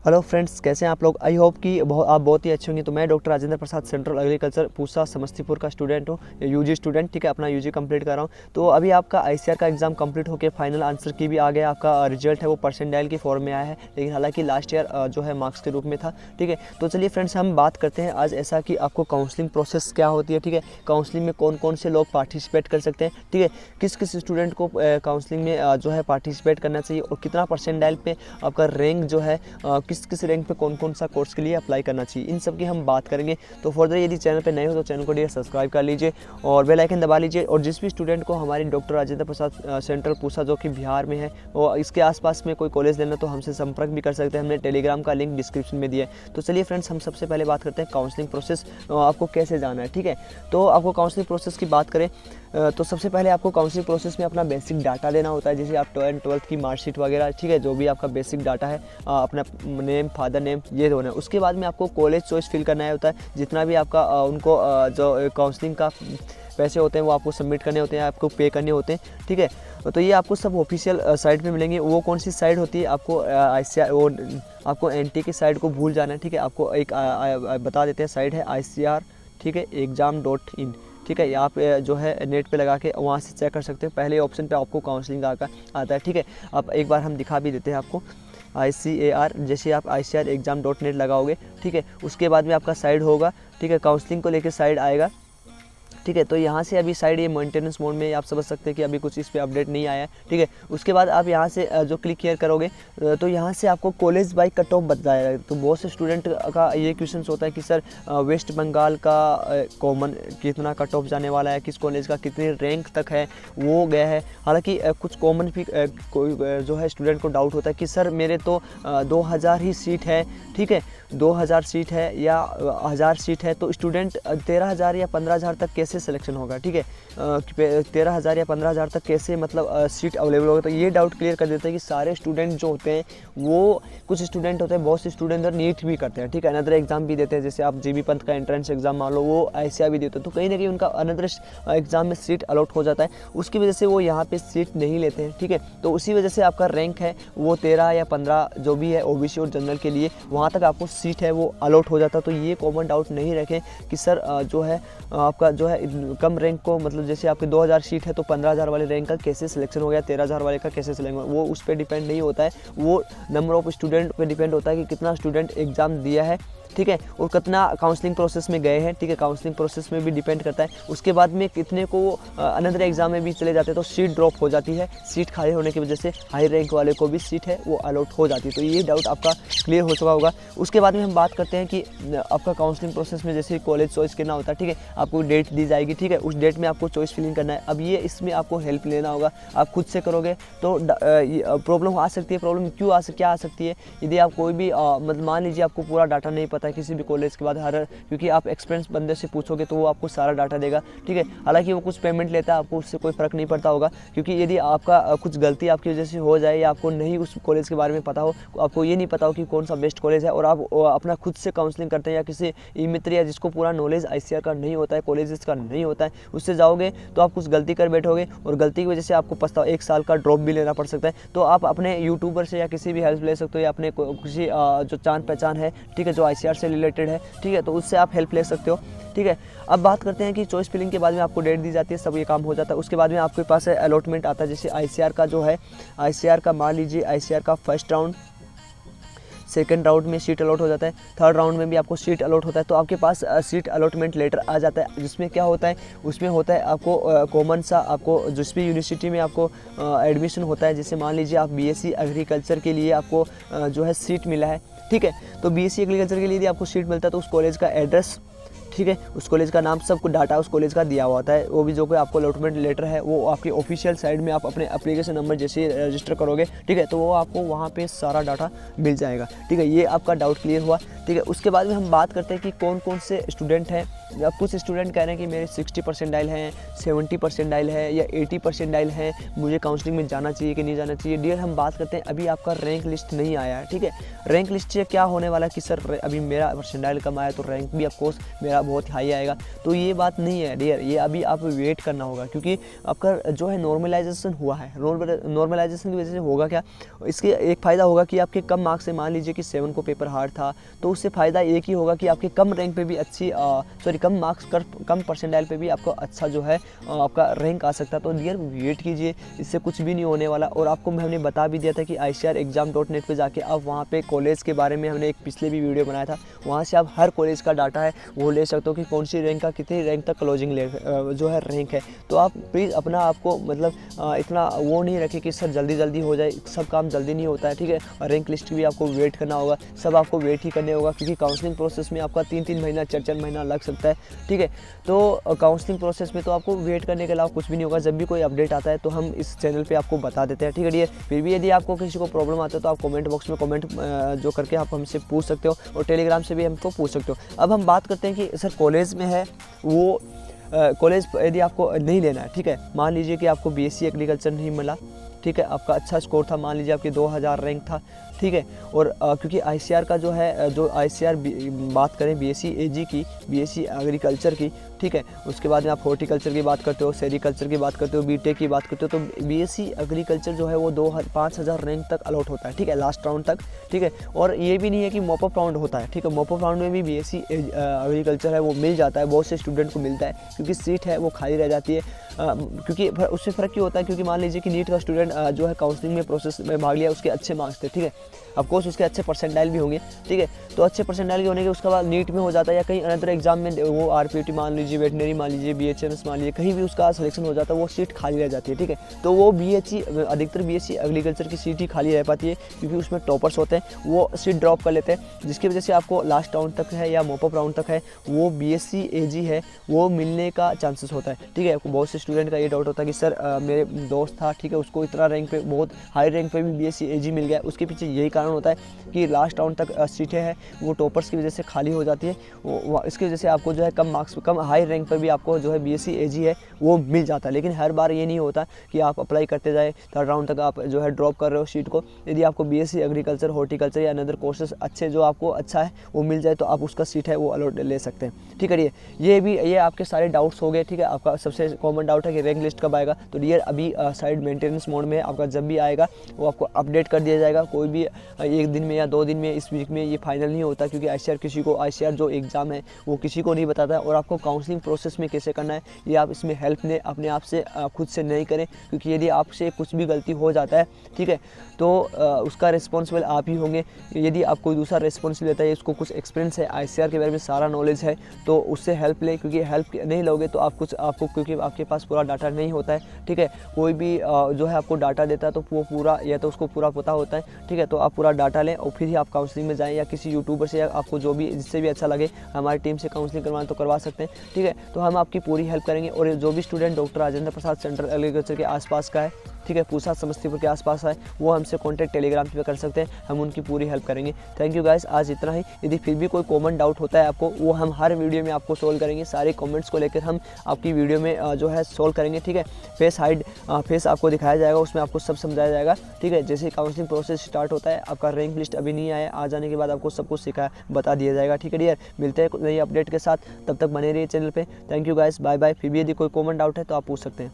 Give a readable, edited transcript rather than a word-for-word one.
Hello friends, कैसे हैं आप लोग। आई होप कि आप बहुत ही अच्छे होंगे। तो मैं doctor Rajendra Prasad central agriculture Pusa Samastipur का स्टूडेंट हूँ, यूजी स्टूडेंट। ठीक है, अपना यूजी कंप्लीट कर रहा हूँ। तो अभी आपका आईसीआर का एग्जाम कंप्लीट होकर फाइनल आंसर की भी आ गया। आपका रिजल्ट है वो परसेंटाइल की फॉर्म में आया है, लेकिन हालांकि लास्ट ईयर जो है मार्क्स के रूप में था। ठीक है, तो चलिए फ्रेंड्स, हम बात करते हैं आज ऐसा कि आपको काउंसलिंग प्रोसेस क्या होती है। ठीक है, काउंसलिंग में कौन कौन से लोग पार्टिसिपेट कर सकते हैं। ठीक है, किस किस स्टूडेंट को काउंसलिंग में जो है पार्टिसिपेट करना चाहिए, और कितना परसेंटाइल पे आपका रैंक जो है किस किस रैंक पे कौन कौन सा कोर्स के लिए अप्लाई करना चाहिए, इन सब की हम बात करेंगे। तो फर्दर यदि चैनल पे नए हो तो चैनल को डियर सब्सक्राइब कर लीजिए और बेल आइकन दबा लीजिए। और जिस भी स्टूडेंट को हमारी डॉक्टर राजेंद्र प्रसाद सेंट्रल पूसा जो कि बिहार में है, और इसके आसपास में कोई कॉलेज लेना तो हमसे संपर्क भी कर सकते हैं। हमने टेलीग्राम का लिंक डिस्क्रिप्शन में दिया है। तो चलिए फ्रेंड्स, हम सबसे पहले बात करते हैं काउंसलिंग प्रोसेस आपको कैसे जाना है। ठीक है, तो आपको काउंसलिंग प्रोसेस की बात करें तो सबसे पहले आपको काउंसलिंग प्रोसेस में अपना बेसिक डाटा देना होता है, जैसे आप 12th की मार्कशीट वगैरह। ठीक है, जो भी आपका बेसिक डाटा है, अपना नेम, फादर नेम, ये होना है। उसके बाद में आपको कॉलेज चॉइस फिल करना होता है। जितना भी आपका उनको जो काउंसलिंग का पैसे होते हैं वो आपको सबमिट करने होते हैं, आपको पे करने होते हैं। ठीक है, तो ये आपको सब ऑफिशियल साइट पे मिलेंगे। वो कौन सी साइट होती है, आपको आईसीआर, वो आपको एनटी की साइट को भूल जाना है। ठीक है, आपको एक बता देते हैं, साइट है ICR, ठीक है, exam.in। ठीक है, आप जो है नेट पे लगा के वहाँ से चेक कर सकते हैं। पहले ऑप्शन पे आपको काउंसलिंग आता है। ठीक है, अब एक बार हम दिखा भी देते हैं आपको। ICAR, जैसे आप ICR exam.net लगाओगे, ठीक है, उसके बाद में आपका साइड होगा। ठीक है, काउंसलिंग को लेकर साइड आएगा। ठीक है, तो यहाँ से अभी साइड ये मेंटेनेंस मोड में, आप समझ सकते हैं कि अभी कुछ इस पे अपडेट नहीं आया है। ठीक है, उसके बाद आप यहाँ से जो क्लिक कियर करोगे तो यहाँ से आपको कॉलेज बाई कट ऑफ बताएगा। तो बहुत से स्टूडेंट का ये क्वेश्चन होता है कि सर वेस्ट बंगाल का कॉमन कितना कट ऑफ जाने वाला है, किस कॉलेज का कितने रैंक तक है वो गया है। हालांकि कुछ कॉमन भी कोई जो है स्टूडेंट को डाउट होता है कि सर मेरे तो 2000 ही सीट है। ठीक है, 2000 सीट है या 1000 सीट है, तो स्टूडेंट 13,000 या 15,000 तक कैसे सिलेक्शन होगा। ठीक है, 13,000 या 15,000 तक कैसे मतलब सीट अवेलेबल होगा। तो ये डाउट क्लियर कर देते हैं कि सारे स्टूडेंट जो होते हैं वो, कुछ स्टूडेंट होते हैं, बहुत से स्टूडेंट नीट भी करते हैं। ठीक है, अनदर एग्जाम भी देते हैं, जैसे आप जीबी पंत का एंट्रेंस एग्जाम मान लो, वो ICAR भी देते हैं। तो कहीं ना कहीं उनका अनदर एग्जाम में सीट अलॉट हो जाता है, उसकी वजह से वो यहाँ पे सीट नहीं लेते हैं। ठीक है, तो उसी वजह से आपका रैंक है वो 13 या 15 जो भी है OBC और जनरल के लिए, वहाँ तक आपको सीट है वो अलॉट हो जाता है। तो ये कॉमन डाउट नहीं रखें कि सर जो है आपका जो है कम रैंक को, मतलब जैसे आपके 2000 सीट है तो 15,000 वाले रैंक का कैसे सिलेक्शन हो गया, 13,000 वाले का कैसे सिलेक्शन हो गया। वो उस पर डिपेंड नहीं होता है, वो नंबर ऑफ स्टूडेंट पे डिपेंड होता है कि कितना स्टूडेंट एग्जाम दिया है। ठीक है, और कितना काउंसलिंग प्रोसेस में गए हैं। ठीक है, काउंसलिंग प्रोसेस में भी डिपेंड करता है। उसके बाद में कितने को अनदर एग्जाम में भी चले जाते हैं, तो सीट ड्रॉप हो जाती है। सीट खाली होने की वजह से हाई रैंक वाले को भी सीट है वो अलॉट हो जाती है। तो ये डाउट आपका क्लियर हो चुका होगा। उसके बाद में हम बात करते हैं कि आपका काउंसलिंग प्रोसेस में जैसे कॉलेज चॉइस करना होता है। ठीक है, आपको डेट दी जाएगी। ठीक है, उस डेट में आपको चॉइस फिलिंग करना है। अब ये इसमें आपको हेल्प लेना होगा। आप खुद से करोगे तो प्रॉब्लम आ सकती है। प्रॉब्लम क्या आ सकती है, यदि आप कोई भी मतलब मान लीजिए आपको पूरा डाटा नहीं पता है किसी भी कॉलेज के बाद, क्योंकि आप एक्सपीरियंस बंदे से पूछोगे तो वो आपको सारा डाटा देगा। ठीक है, हालांकि वो कुछ पेमेंट लेता है, आपको उससे कोई फ़र्क नहीं पड़ता होगा, क्योंकि यदि आपका कुछ गलती आपकी वजह से हो जाए या आपको नहीं उस कॉलेज के बारे में पता हो, आपको ये नहीं पता हो कि कौन सा बेस्ट कॉलेज है, और आप अपना खुद से काउंसलिंग करते हैं या किसी ई मित्र या जिसको पूरा नॉलेज ICAR का नहीं होता है, कॉलेजेस का नहीं होता है, उससे जाओगे तो आप कुछ गलती कर बैठोगे और गलती की वजह से आपको पछतावा, 1 साल का ड्रॉप भी लेना पड़ सकता है। तो आप अपने यूट्यूबर से या किसी भी हेल्प ले सकते हो, या अपने किसी जो जान पहचान है, ठीक है, जो ICAR से रिलेटेड है, ठीक है, तो उससे आप हेल्प ले सकते हो। ठीक है, अब बात करते हैं कि चॉइस फिलिंग के बाद में आपको डेट दी जाती है, सब ये काम हो जाता है। उसके बाद में आपके पास अलॉटमेंट आता है, जैसे ICAR का जो है, ICAR का मान लीजिए ICAR का फर्स्ट राउंड, सेकंड राउंड में सीट अलॉट हो जाता है, थर्ड राउंड में भी आपको सीट अलॉट होता है। तो आपके पास सीट अलॉटमेंट लेटर आ जाता है, जिसमें क्या होता है, उसमें होता है आपको कॉमन सा, आपको जिस भी यूनिवर्सिटी में आपको एडमिशन होता है, जैसे मान लीजिए आप BSc एग्रीकल्चर के लिए आपको जो है सीट मिला है। ठीक है, तो BSc एग्रीकल्चर के लिए यदि आपको सीट मिलता है तो उस कॉलेज का एड्रेस, ठीक है, उस कॉलेज का नाम, सब कुछ डाटा उस कॉलेज का दिया हुआ होता है। वो भी जो कोई आपको अलॉटमेंट लेटर है वो आपकी ऑफिशियल साइट में आप अपने एप्लीकेशन नंबर जैसे रजिस्टर करोगे, ठीक है, तो वो आपको वहाँ पे सारा डाटा मिल जाएगा। ठीक है, ये आपका डाउट क्लियर हुआ। ठीक है, उसके बाद में हम बात करते हैं कि कौन कौन से स्टूडेंट हैं। अब कुछ स्टूडेंट कह रहे हैं कि मेरे 60 परसेंटाइल हैं, 70 परसेंटाइल है या 80 परसेंटाइल है, मुझे काउंसलिंग में जाना चाहिए कि नहीं जाना चाहिए। डियर, हम बात करते हैं, अभी आपका रैंक लिस्ट नहीं आया है। ठीक है, रैंक लिस्ट से क्या होने वाला है कि सर अभी मेरा परसेंटाइल कम आया तो रैंक भी ऑफकोर्स मेरा बहुत हाई आएगा, तो ये बात नहीं है डियर, ये अभी आप वेट करना होगा, क्योंकि आपका जो है नॉर्मलाइजेशन हुआ है। नॉर्मलाइजेशन की वजह से होगा क्या, इसके एक फ़ायदा होगा कि आपके कम मार्क्स से, मान लीजिए कि 7 को पेपर हार्ड था, तो उससे फ़ायदा एक ही होगा कि आपके कम रैंक पे भी अच्छी कम मार्क्स कम परसेंटाइल पे भी आपको अच्छा जो है आपका रैंक आ सकता है। तो डियर वेट कीजिए, इससे कुछ भी नहीं होने वाला। और आपको हमने बता भी दिया था कि ICRexam.net पे जाके आप वहाँ पे कॉलेज के बारे में हमने एक पिछले भी वीडियो बनाया था, वहाँ से आप हर कॉलेज का डाटा है वो ले सकते हो कि कौन सी रैंक का कितनी रैंक तक क्लोजिंग जो है रैंक है। तो आप प्लीज़ अपना आपको मतलब इतना वो नहीं रखें कि सर जल्दी जल्दी हो जाए, सब काम जल्दी नहीं होता है, ठीक है। और रैंक लिस्ट की भी आपको वेट करना होगा, सब आपको वेट ही करने होगा, क्योंकि काउंसलिंग प्रोसेस में आपका 3-3 महीना 4-4 महीना लग सकता है, ठीक है। तो काउंसलिंग प्रोसेस में तो आपको वेट करने के अलावा कुछ भी नहीं होगा। जब भी कोई अपडेट आता है तो हम इस चैनल पे आपको बता देते हैं, ठीक है डियर। फिर भी यदि आपको किसी को प्रॉब्लम आता है तो आप कमेंट बॉक्स में कमेंट जो करके आप हमसे पूछ सकते हो, और टेलीग्राम से भी हमको पूछ सकते हो। अब हम बात करते हैं कि सर कॉलेज में है वो कॉलेज यदि आपको नहीं लेना है, ठीक है, मान लीजिए कि आपको BSc एग्रीकल्चर नहीं मिला, ठीक है, आपका अच्छा स्कोर था, मान लीजिए आपकी 2000 रैंक था, ठीक है। और क्योंकि ICR का जो है जो ICR बात करें BSc AG की, BSc एग्रीकल्चर की, ठीक है, उसके बाद में आप हॉर्टिकल्चर की बात करते हो, सेरिकल्चर की बात करते हो, BTech की बात करते हो, तो BSc एग्रीकल्चर जो है वो 5000 रैंक तक अलॉट होता है, ठीक है, लास्ट राउंड तक, ठीक है। और ये भी नहीं है कि मॉपअप राउंड होता है, ठीक है, मॉपअप राउंड में भी BSc एग्रीकल्चर है वो मिल जाता है, बहुत से स्टूडेंट को मिलता है, क्योंकि सीट है वो खाली रह जाती है। क्योंकि उससे फ़र्क क्यों होता है, क्योंकि मान लीजिए कि नीट का स्टूडेंट जो है काउंसलिंग में प्रोसेस में भाग लिया, उसके अच्छे मार्क्स थे, ठीक है, ऑफकोर्स उसके अच्छे परसेंटाइल भी होंगे, ठीक है। तो अच्छे परसेंटाइल के होने के उसके बाद नीट में हो जाता है, या कहीं अनदर एग्जाम में वो RPT मान लीजिए, वेटनरी मान लीजिए, BHMS मान लीजिए, कहीं भी उसका सिलेक्शन हो जाता है, वो सीट खाली रह जाती है, ठीक है। तो वो अधिकतर BSc एग्रीकल्चर की सीट ही खाली रह पाती है, क्योंकि उसमें टॉपर्स होते हैं, वो सीट ड्रॉप कर लेते हैं, जिसकी वजह से आपको लास्ट राउंड तक है या मॉपअप राउंड तक है वो BSc AG है वो मिलने का चांसेस होता है, ठीक है। बहुत से स्टूडेंट का ये डाउट होता है कि सर मेरे दोस्त था, ठीक है, उसको इतना रैंक पे, बहुत हाई रैंक पे भी BSc AG मिल गया। उसके पीछे यही कारण होता है कि लास्ट राउंड तक सीटें हैं वो टॉपर्स की वजह से खाली हो जाती है, इसकी वजह से आपको जो है कम मार्क्स, कम हाई रैंक पर भी आपको जो है BSc AG है वो मिल जाता है। लेकिन हर बार ये नहीं होता कि आप अप्लाई करते जाए, थर्ड राउंड तक आप जो है ड्रॉप कर रहे हो सीट को। यदि आपको BSc एग्रीकल्चर, हॉर्टिकल्चर या अनदर कोर्सेज अच्छे जो आपको अच्छा है वो मिल जाए, तो आप उसका सीट है वो अलॉट ले सकते हैं, ठीक है। ये आपके सारे डाउट्स हो गए, ठीक है। आपका सबसे कॉमन डाउट है कि रैंक लिस्ट कब आएगा, तो डियर अभी साइड मेंटेनेंस मोड में है, आपका जब भी आएगा वो आपको अपडेट कर दिया जाएगा, कोई भी 1 दिन में या 2 दिन में, इस वीक में ये फाइनल नहीं होता, क्योंकि ICR जो एग्ज़ाम है वो किसी को नहीं बताता है। और आपको काउंसलिंग प्रोसेस में कैसे करना है ये आप इसमें हेल्प ने अपने आप से खुद से नहीं करें, क्योंकि यदि आपसे कुछ भी गलती हो जाता है, ठीक है, तो उसका रिस्पॉन्सिबल आप ही होंगे। यदि आप कोई दूसरा रिस्पॉन्सिबल लेता है, इसको कुछ एक्सपीरियंस है, ICR के बारे में सारा नॉलेज है, तो उससे हेल्प ले, क्योंकि हेल्प नहीं लोगे तो आपको क्योंकि आपके पास पूरा डाटा नहीं होता है, ठीक है। कोई भी जो है आपको डाटा देता है तो वो पूरा, या तो उसको पूरा पता होता है, ठीक है, तो आप पूरा डाटा लें और फिर ही आप काउंसलिंग में जाएं, या किसी यूट्यूबर से, या आपको जो भी जिससे भी अच्छा लगे हमारी टीम से काउंसलिंग करवाएं तो करवा सकते हैं, ठीक है। तो हम आपकी पूरी हेल्प करेंगे। और जो भी student doctor Rajendra Prasad central agriculture के आसपास का है, ठीक है, पूसा समस्तीपुर के आसपास है, वो हमसे कॉन्टैक्ट टेलीग्राम पे कर सकते हैं, हम उनकी पूरी हेल्प करेंगे। थैंक यू गाइस, आज इतना ही। यदि फिर भी कोई कॉमन डाउट होता है आपको, वो हम हर वीडियो में आपको सोल्व करेंगे, सारे कमेंट्स को लेकर हम आपकी वीडियो में जो है सोल्व करेंगे, ठीक है। फेस आपको दिखाया जाएगा, उसमें आपको सब समझाया जाएगा, ठीक है। जैसे काउंसलिंग प्रोसेस स्टार्ट होता है, आपका रैंक लिस्ट अभी नहीं आया, आ जाने के बाद आपको सब कुछ बता दिया जाएगा, ठीक है डियर। मिलते हैं नई अपडेट के साथ, तब तक बने रहिए चैनल पे। Thank you guys, bye bye. फिर भी यदि कोई कॉमन डाउट है तो आप पूछ सकते हैं।